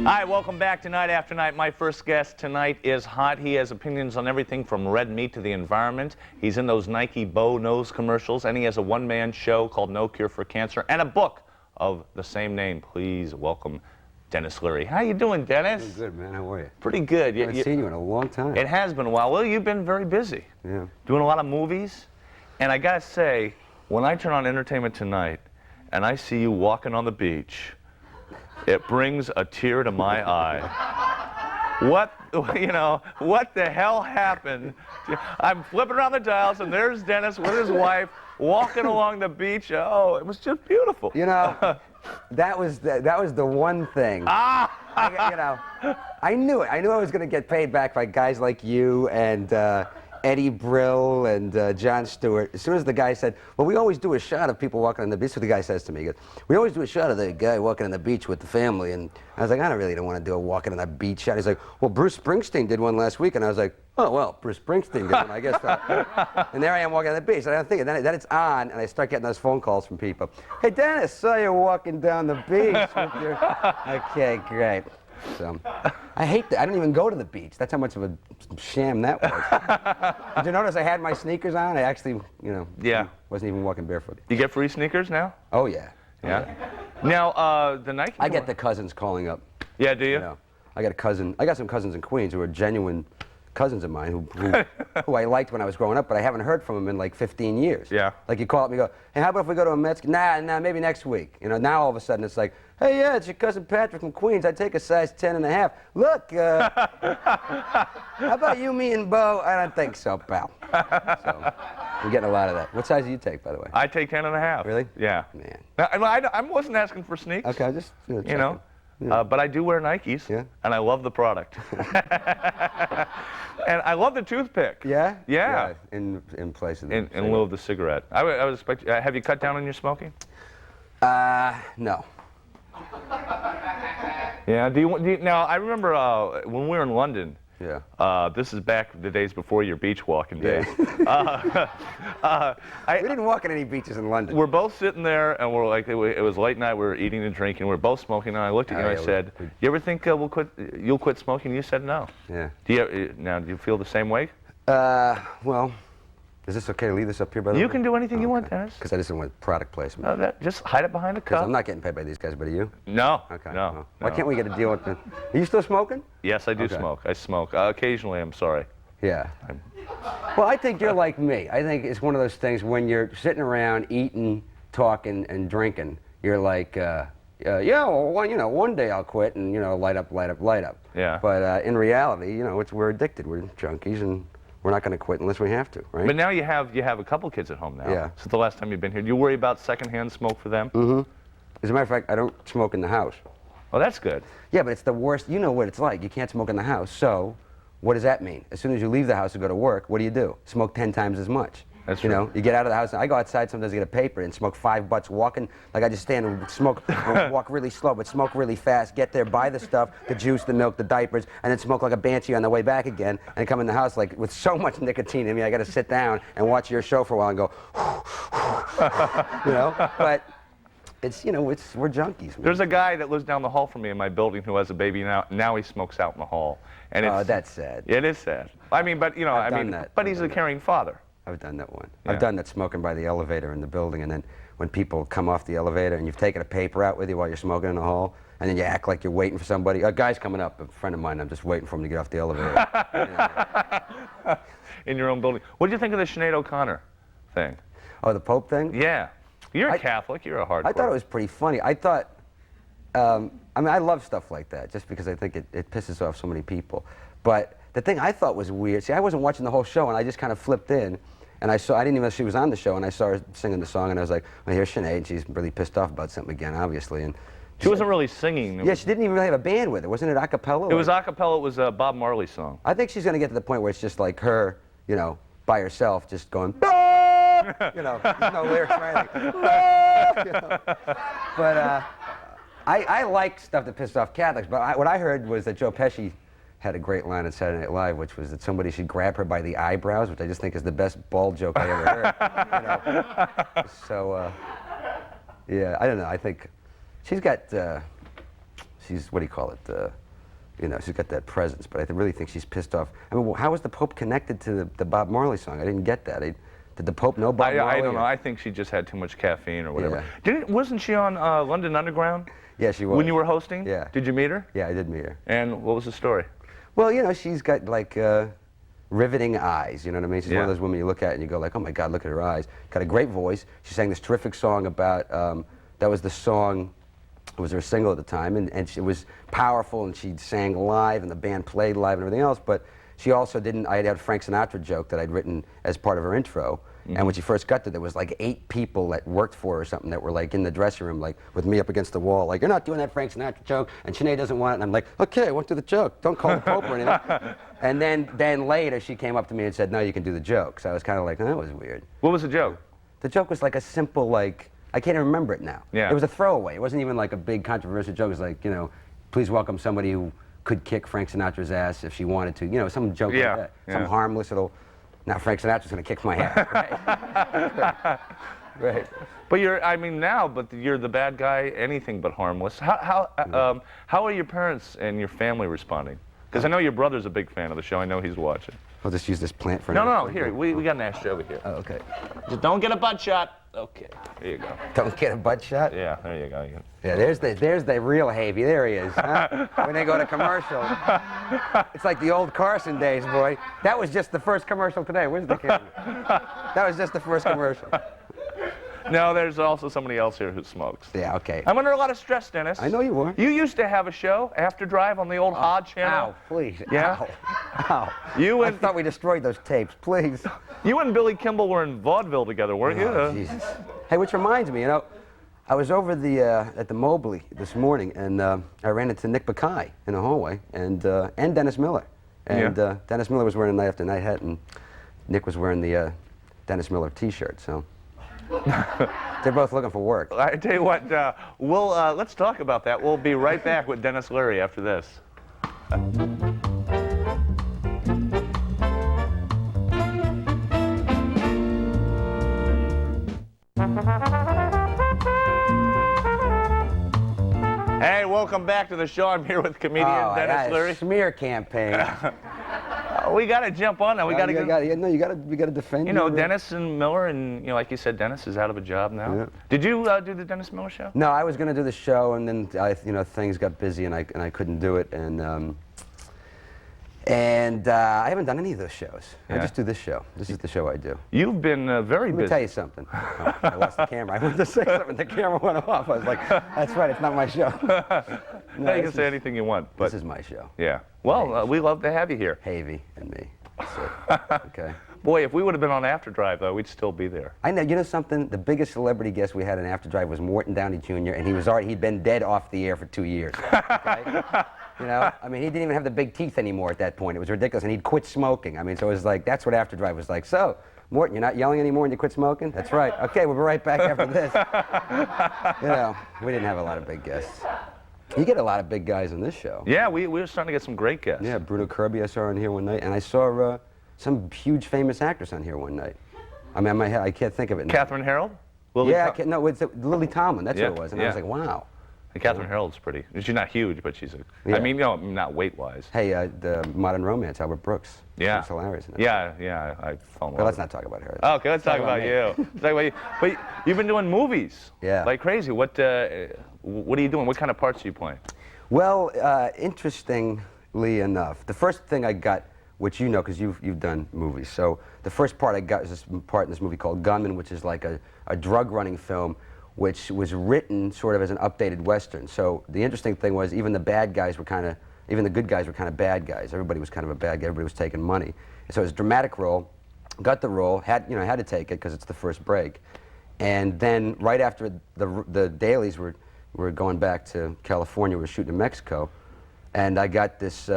Hi, welcome back to Night After Night. My first guest tonight is hot. He has opinions on everything from red meat to the environment. He's in those Nike bow nose commercials, and he has a one-man show called No Cure for Cancer and a book of the same name. Please welcome Denis Leary. How you doing, Denis? I'm good, man. How are you? Pretty good. I haven't seen you in a long time. It has been a while. Well, you've been very busy. Yeah. Doing a lot of movies. And I gotta say, when I turn on Entertainment Tonight and I see you walking on the beach, it brings a tear to my eye. What the hell happened? I'm flipping around the dials, and there's Denis with his wife walking along the beach. Oh, it was just beautiful. You know, that was the one thing. I knew it. I knew I was going to get paid back by guys like you and Eddie Brill and Jon Stewart. As soon as the guy said, well, we always do a shot of people walking on the beach. So the guy says to me, he goes, we always do a shot of the guy walking on the beach with the family. And I was like, I don't want to do a walking on the beach shot. He's like, well, Bruce Springsteen did one last week. And I was like, oh, well, Bruce Springsteen did one, I guess. And there I am walking on the beach. And I'm thinking, then it's on, and I start getting those phone calls from people. Hey, Denis, saw you walking down the beach with your... Okay, great. So, I hate that. I didn't even go to the beach. That's how much of a sham that was. Did you notice I had my sneakers on? I actually, wasn't even walking barefoot. You get free sneakers now? Oh, yeah. Yeah? Now, the Nike... I get the cousins calling up. Yeah, do you? You know, I got some cousins in Queens who are genuine cousins of mine who I liked when I was growing up, but I haven't heard from them in like 15 years. Yeah. Like you call up and you go, hey, how about if we go to a Mets? Nah, maybe next week. You know, now all of a sudden it's like, hey, yeah, it's your cousin Patrick from Queens. I take a size 10.5. Look, how about you, me, and Bo? I don't think so, pal. So, we're getting a lot of that. What size do you take, by the way? I take 10.5. Really? Yeah. Man. I wasn't asking for sneaks. Okay, I just, you know. Yeah. But I do wear Nikes, and I love the product. And I love the toothpick. Yeah? Yeah. In place of the in lieu of the cigarette. I would expect. Have you cut down on your smoking? No. Yeah. Do you now? I remember when we were in London. Yeah. This is back the days before your beach walking days. We didn't walk on any beaches in London. We're both sitting there, and we're like, it was late night. We were eating and drinking. We were both smoking, and I looked at you and I said, "You ever think you'll quit smoking?" You said no. Yeah. Do you feel the same way? Well, is this okay to leave this up here, by the way? You can do anything you want, Denis. Because I just don't want product placement. Just hide it behind a cup. Because I'm not getting paid by these guys, but are you? No. Okay. No. Why can't we get a deal with them? Are you still smoking? Yes, I do smoke. I smoke. Occasionally, I'm sorry. Yeah. Well, I think you're like me. I think it's one of those things when you're sitting around eating, talking, and drinking, you're like, yeah, well, one day I'll quit and, light up. Yeah. But in reality, we're addicted. We're junkies, and we're not going to quit unless we have to, right? But now you have a couple kids at home now. Yeah. Since the last time you've been here. Do you worry about secondhand smoke for them? Mm-hmm. As a matter of fact, I don't smoke in the house. Oh, that's good. Yeah, but it's the worst. You know what it's like. You can't smoke in the house. So what does that mean? As soon as you leave the house to go to work, what do? Smoke 10 times as much. That's true. You get out of the house. I go outside sometimes to get a paper and smoke 5 butts walking. Like I just stand and smoke, walk really slow, but smoke really fast. Get there, buy the stuff, the juice, the milk, the diapers, and then smoke like a banshee on the way back again. And come in the house like with so much nicotine in me, I got to sit down and watch your show for a while and go, But it's we're junkies. Man. There's a guy that lives down the hall from me in my building who has a baby now. Now he smokes out in the hall. And that's sad. It is sad. I mean, but but he's a caring father. I've done that one. Yeah. I've done that smoking by the elevator in the building, and then when people come off the elevator and you've taken a paper out with you while you're smoking in the hall, and then you act like you're waiting for somebody. A guy's coming up, a friend of mine, I'm just waiting for him to get off the elevator. In your own building. What do you think of the Sinead O'Connor thing? Oh, the Pope thing? Yeah. You're a Catholic. You're a hardcore. I thought it was pretty funny. I thought, I love stuff like that, just because I think it pisses off so many people. But the thing I thought was weird, see, I wasn't watching the whole show, and I just kind of flipped in, and I didn't even know she was on the show, and I saw her singing the song, and I was like, well, here's Sinead, and she's really pissed off about something again, obviously. And she wasn't really singing. Yeah, she didn't even really have a band with her. Wasn't it a cappella? It was a cappella. It was a Bob Marley song. I think she's going to get to the point where it's just like her, by herself, just going, ah! There's no lyrics or anything. Ah! But I like stuff that pisses off Catholics, but what I heard was that Joe Pesci had a great line on Saturday Night Live, which was that somebody should grab her by the eyebrows, which I just think is the best bald joke I ever heard. So, yeah, I don't know. I think she's got she's what do you call it? You know, she's got that presence, but I really think she's pissed off. I mean, well, how was the Pope connected to the Bob Marley song? I didn't get that. Did the Pope know Bob Marley? I don't know. I think she just had too much caffeine or whatever. Yeah. Wasn't she on London Underground? Yeah, she was. When you were hosting? Yeah. Did you meet her? Yeah, I did meet her. And what was the story? Well, you know, she's got like riveting eyes. You know what I mean? She's one of those women you look at and you go like, oh my God, look at her eyes. Got a great voice. She sang this terrific song about. That was the song. It was her single at the time, and it was powerful, and she sang live, and the band played live and everything else, but she also didn't, I had a Frank Sinatra joke that I'd written as part of her intro, and when she first got there was like 8 people that worked for her or something that were like in the dressing room, like with me up against the wall, like, you're not doing that Frank Sinatra joke, and Sinead doesn't want it, and I'm like, okay, I won't do the joke, don't call the Pope or anything. And then later she came up to me and said, no, you can do the joke, so I was kind of like, oh, that was weird. What was the joke? The joke was like a simple, like, I can't even remember it now. Yeah. It was a throwaway. It wasn't even like a big controversial joke. It was like, you know, please welcome somebody who could kick Frank Sinatra's ass if she wanted to. You know, some joke like that. Some harmless little, now Frank Sinatra's going to kick my ass. Right. Right. But you're the bad guy, anything but harmless. How are your parents and your family responding? Because I know your brother's a big fan of the show. I know he's watching. I'll just use this plant for No, here, we got an ashtray over here. Oh, okay. Just don't get a butt shot. Okay, there you go. Don't get a butt shot? Yeah, there you go. Yeah, there's the real Havey. There he is. Huh? When they go to commercial. It's like the old Carson days, boy. That was just the first commercial today. Where's the camera? That was just the first commercial. No, there's also somebody else here who smokes. Yeah, okay. I'm under a lot of stress, Dennis. I know you were. You used to have a show, After Drive, on the old Odd channel. Ow, please. Yeah? Ow. Ow. I thought we destroyed those tapes, please. You and Billy Kimball were in vaudeville together, weren't Oh, you? Jesus. Hey, which reminds me, you know, I was over at the Mobley this morning, and I ran into Nick Bakay in the hallway, and Dennis Miller. And Dennis Miller was wearing a Night After Night hat, and Nick was wearing the Dennis Miller T-shirt, so. They're both looking for work. I tell you what, let's talk about that. We'll be right back with Dennis Leary after this. Hey, welcome back to the show. I'm here with comedian Dennis Leary. Smear campaign. We got to jump on now. We got to go. You got to defend. You know, Dennis and Miller, and you know, like you said, Dennis is out of a job now. Yeah. Did you do the Dennis Miller show? No, I was going to do the show, and then things got busy, and I couldn't do it, and I haven't done any of those shows. Yeah. I just do this show. This is the show I do. You've been very busy. Let me tell you something. Oh, I lost the camera. I wanted to say something. The camera went off. I was like, that's right. It's not my show. No, you can say anything you want. But this is my show. Yeah. Well, we love to have you here. Havey and me. That's it. Okay. Boy, if we would have been on After Drive, though, we'd still be there. I know. You know something? The biggest celebrity guest we had in After Drive was Morton Downey Jr., and he'd been dead off the air for 2 years. Okay? You know, I mean, he didn't even have the big teeth anymore at that point. It was ridiculous, and he'd quit smoking. I mean, so it was like, that's what After Drive was like. So, Morton, you're not yelling anymore and you quit smoking? That's right. Okay, we'll be right back after this. You know, we didn't have a lot of big guests. You get a lot of big guys on this show. Yeah, we were starting to get some great guests. Yeah, Bruno Kirby I saw on here one night, and I saw some huge famous actress on here one night. I mean, I can't think of it now. Catherine Harold? No, it's Lily Tomlin. That's who it was. And I was like, wow. And Catherine Harold's pretty. She's not huge, but she's I mean, you know, not weight-wise. Hey, the Modern Romance, Albert Brooks. Yeah. She's hilarious. Yeah, I fell in love. Well, let's not talk about her. Okay, let's talk about you. Let's talk about you. But you've been doing movies. Yeah. Like crazy. What are you doing? What kind of parts are you playing? Well, interestingly enough, the first thing I got, which you know because you've done movies, so the first part I got is this part in this movie called Gunman, which is like a drug running film, which was written sort of as an updated Western. So the interesting thing was even the bad guys were even the good guys were kind of bad guys. Everybody was kind of a bad guy. Everybody was taking money. And so it was a dramatic role. Got the role. Had to take it because it's the first break. And then right after the dailies were going back to California, we were shooting in Mexico, and I got this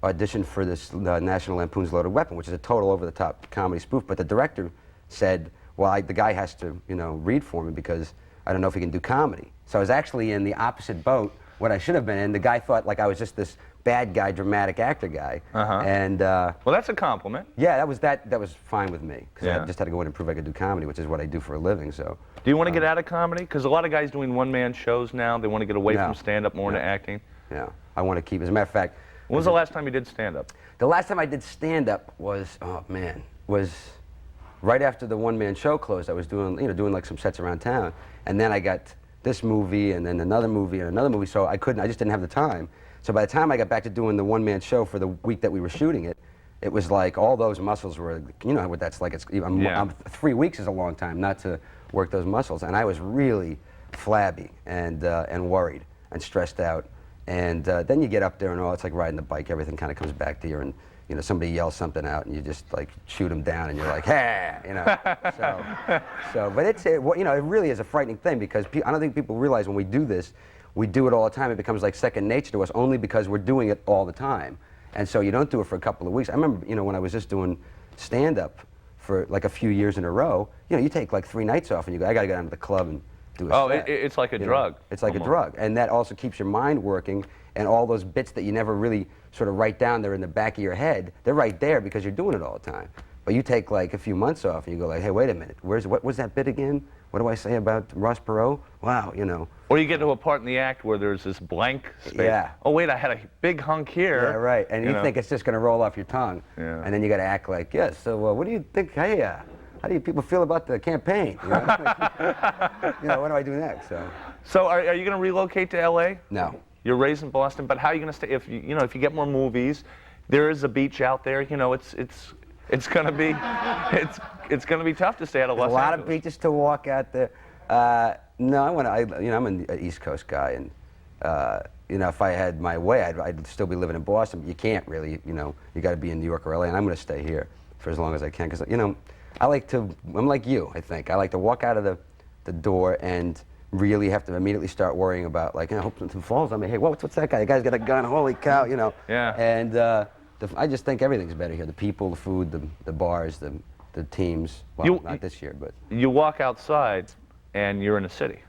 audition for this National Lampoon's Loaded Weapon, which is a total over-the-top comedy spoof. But the director said, well, the guy has to, read for me because I don't know if he can do comedy. So I was actually in the opposite boat, what I should have been in. The guy thought like I was just this bad guy, dramatic actor guy. And well, that's a compliment. Yeah, that was fine with me because I just had to go in and prove I could do comedy, which is what I do for a living. So. Do you want to get out of comedy? Because a lot of guys doing one-man shows now, they want to get away from stand-up more into acting. You know, I want to keep. As a matter of fact, When was the last time you did stand-up? the last time I did stand-up was, oh man, was right after the one-man show closed. I was doing, you know, doing like some sets around town, and then I got this movie, and then another movie, and another movie. So I just didn't have the time. So by the time I got back to doing the one-man show for the week that we were shooting it, it was like all those muscles were, you know what that's like. It's 3 weeks is a long time not to work those muscles, and I was really flabby and worried and stressed out. And then you get up there and it's like riding the bike. Everything kind of comes back to you, and you know somebody yells something out, and you just like shoot them down, and you're like, hey, you know. But it's you know, it really is a frightening thing because I don't think people realize when we do this, we do it all the time. It becomes like second nature to us only because we're doing it all the time. And so you don't do it for a couple of weeks. I remember, you know, when I was just doing stand-up for like a few years in a row, you know, you take like 3 nights off and you go, I gotta go down to the club and do a set. It's like a You drug. know? It's like a drug. And that also keeps your mind working, and all those bits that you never really sort of write down, they're in the back of your head, they're right there because you're doing it all the time. But you take like a few months off and you go like, hey, wait a minute, what was that bit again? What do I say about Ross Perot? Wow, you know. Or you get to a part in the act where there's this blank space. Yeah. Oh wait, I had a big hunk here. Yeah, right. And you know. think it's just going to roll off your tongue. Yeah. And then you got to act like, yes. So what do you think? Hey, how do you people feel about the campaign? You know, you know, what do I do next? So are you going to relocate to L.A.? No. You're raised in Boston, but how are you going to stay? If you know, if you get more movies, there is a beach out there. You know, it's going to be it's going to be tough to stay out of Los Angeles. A lot of beaches to walk out there. No, you know, I'm an East Coast guy, and you know, if I had my way, I'd still be living in Boston. But you can't really, you know, you got to be in New York or LA, and I'm going to stay here for as long as I can, because you know, I'm like you, I think. I like to walk out of the door and really have to immediately start worrying about, like, you know, I hope something falls on me. Hey, what's that guy? The guy's got a gun. Holy cow, you know. Yeah. And I just think everything's better here. The people, the food, the bars, the teams. Well, not this year, but. You walk outside, and you're in a city,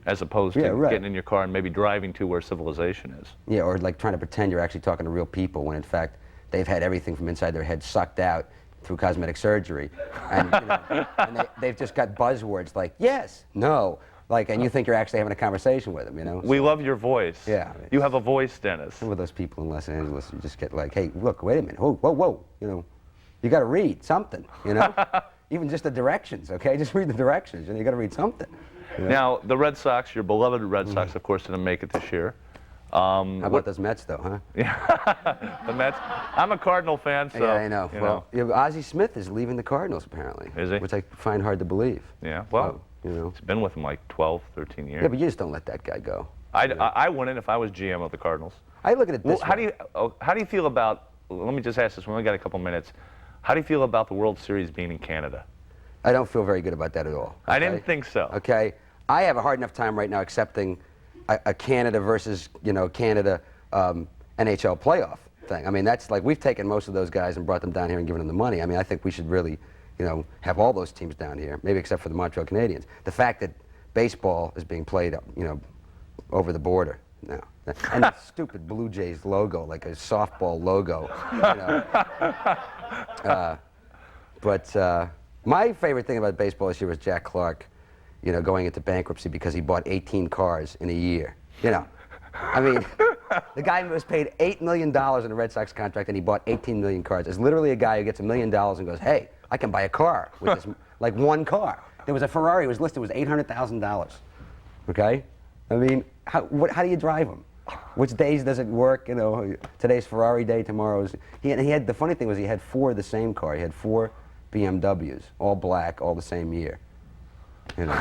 as opposed to getting in your car and maybe driving to where civilization is. Yeah, or like trying to pretend you're actually talking to real people when in fact they've had everything from inside their head sucked out through cosmetic surgery, and, you know, and they've just got buzzwords like yes, no, like, and you think you're actually having a conversation with them, you know. We love your voice. Yeah. You have a voice, Dennis. Some of those people in Los Angeles, you just get like, hey, look, wait a minute, whoa, whoa, whoa, you know, you got to read something, you know, even just the directions, okay, just read the directions, and you got to read something. You know? Now, the Red Sox, your beloved Red Sox, of course, didn't make it this year. How about those Mets, though, huh? Yeah, the Mets. I'm a Cardinal fan, so. Yeah, I know. Well, yeah, Ozzie Smith is leaving the Cardinals, apparently. Is he? Which I find hard to believe. Yeah, well, you know. he's been with them like 12, 13 years. Yeah, but you just don't let that guy go. I wouldn't if I was GM of the Cardinals. I look at it this How way. do you feel about, let me just ask this, we only got a couple minutes. How do you feel about the World Series being in Canada? I don't feel very good about that at all. Okay? I didn't think so. Okay? I have a hard enough time right now accepting a Canada versus, you know, Canada NHL playoff thing. I mean, that's like, we've taken most of those guys and brought them down here and given them the money. I mean, I think we should really, you know, have all those teams down here, maybe except for the Montreal Canadiens. The fact that baseball is being played, you know, over the border now. And the stupid Blue Jays logo, like a softball logo, you know. But my favorite thing about baseball this year was Jack Clark, you know, going into bankruptcy because he bought 18 cars in a year. You know, I mean, the guy was paid $8 million in a Red Sox contract and he bought 18 million cars. There's literally a guy who gets $1 million and goes, hey, I can buy a car with this, like one car. There was a Ferrari, it was listed, it was $800,000. Okay? I mean, how do you drive them? Which days does it work? You know, today's Ferrari day, tomorrow's. He had, the funny thing was he had 4 of the same car. He had 4 BMWs, all black, all the same year. You know.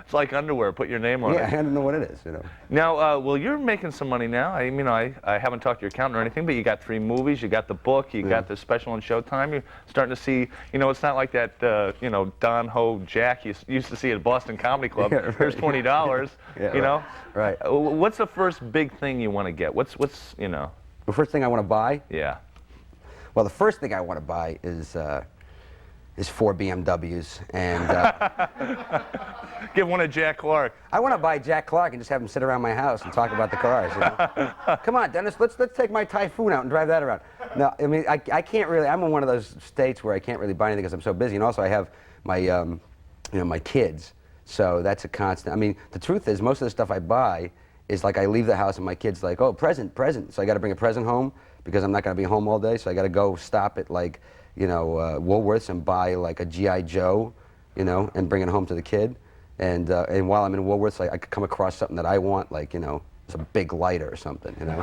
It's like underwear, put your name on it. Yeah, I don't know what it is, you know. Now, well, you're making some money now. I mean, I haven't talked to your accountant or anything, but you got 3 movies, you got the book, you got the special on Showtime. You're starting to see, you know, it's not like that, you know, Don Ho Jack you used to see at Boston Comedy Club. Yeah, right. Here's $20, yeah, you know? Right. What's the first big thing you want to get? What's, you know? The first thing I want to buy? Yeah. Well, the first thing I want to buy is 4 BMWs and Give one to Jack Clark. I want to buy Jack Clark and just have him sit around my house and talk about the cars. You know? Come on, Dennis, let's take my Typhoon out and drive that around. No, I mean I can't really. I'm in one of those states where I can't really buy anything because I'm so busy, and also I have my you know, my kids, so that's a constant. I mean, the truth is most of the stuff I buy is like I leave the house and my kid's like, oh, present. So I got to bring a present home because I'm not going to be home all day. So I got to go stop at like, you know, Woolworths and buy like a G.I. Joe, you know, and bring it home to the kid. And while I'm in Woolworths, I could come across something that I want, like, you know, it's a big lighter or something, you know.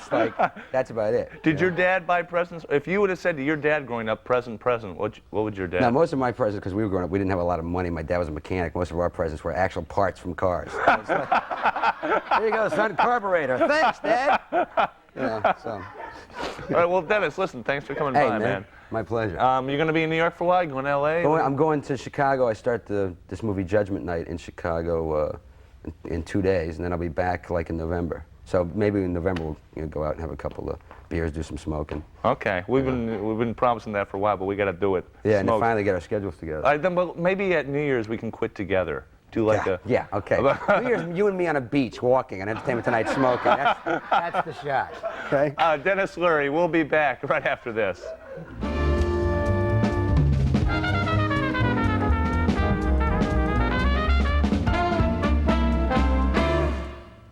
So that's about it. Did your dad buy presents? If you would have said to your dad growing up, present, what would your dad? Now, most of my presents, because we were growing up, we didn't have a lot of money. My dad was a mechanic. Most of our presents were actual parts from cars. So it's like, here you go, son, carburetor. Thanks, Dad. You know, so. All right, well, Dennis, listen, thanks for coming Hey, by, man. My pleasure. You're going to be in New York for a while? You going to L.A.? I'm going to Chicago. I start this movie Judgment Night in Chicago in 2 days, and then I'll be back like in November. So maybe in November we'll, you know, go out and have a couple of beers, do some smoking. Okay, we've been promising that for a while, but we got to do it. Yeah, and finally get our schedules together. All right, then, well, maybe at New Year's we can quit together. Do like okay. New Year's, you and me on a beach walking, and Entertainment Tonight smoking. That's the shot. Okay. Denis Leary, we'll be back right after this.